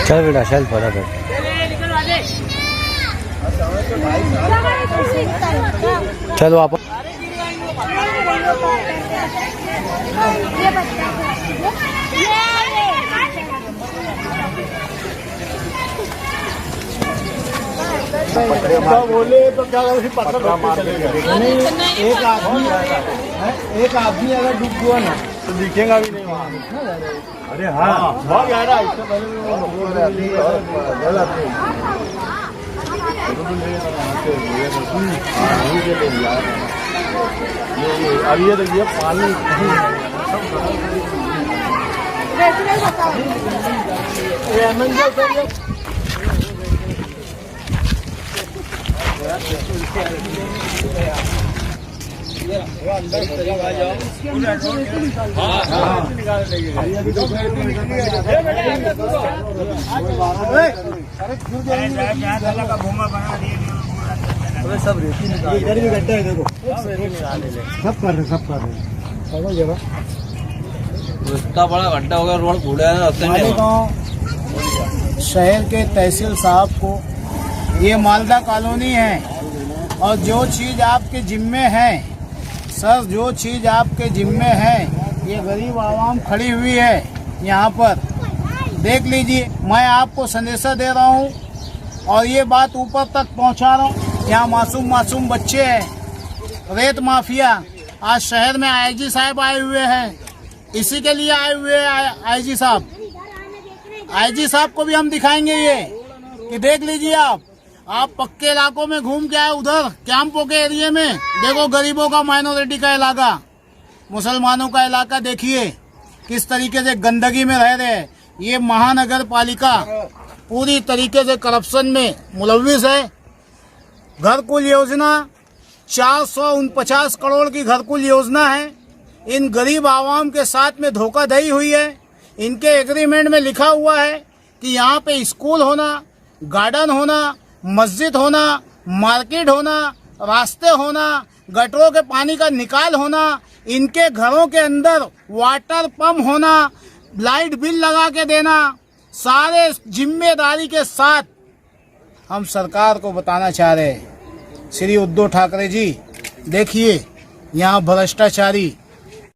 चल बेटा चल फटाफट। चलो आप बोले तो क्या पत्थर एक आदमी अगर डूब गया ना तो दिखेगा भी नहीं वहाँ। अरे हाँ बहुत गहरा, इससे पहले अब ये देखिए पानी सब रेती इधर भी गड्ढा है, देखो सब कर रहे इतना बड़ा गड्ढा होगा, रोड कूड़ा है। गाँव शहर के तहसील साहब को ये मालदा कॉलोनी है और जो चीज़ आपके जिम्मे है सर, जो चीज़ आपके जिम्मे है, ये गरीब आवाम खड़ी हुई है यहाँ पर, देख लीजिए। मैं आपको संदेशा दे रहा हूँ और ये बात ऊपर तक पहुँचा रहा हूँ। यहाँ मासूम बच्चे हैं, रेत माफिया। आज शहर में आईजी साहब आए हुए हैं, इसी के लिए आए हुए हैं आईजी साहब। आईजी साहब को भी हम दिखाएंगे ये कि देख लीजिए आप पक्के इलाकों में घूम के आए, उधर कैंपों के एरिया में देखो, गरीबों का, माइनॉरिटी का इलाका, मुसलमानों का इलाका, देखिए किस तरीके से गंदगी में रह रहे हैं। ये महानगर पालिका पूरी तरीके से करप्शन में मुलविस है। घरकुल योजना 449 करोड़ की घरकुल योजना है। इन गरीब आवाम के साथ में धोखाधड़ी हुई है। इनके एग्रीमेंट में लिखा हुआ है कि यहाँ पे स्कूल होना, गार्डन होना, मस्जिद होना, मार्केट होना, रास्ते होना, गटरों के पानी का निकाल होना, इनके घरों के अंदर वाटर पंप होना, लाइट बिल लगा के देना, सारे जिम्मेदारी के साथ हम सरकार को बताना चाह रहे हैं। श्री उद्धव ठाकरे जी, देखिए यहाँ भ्रष्टाचारी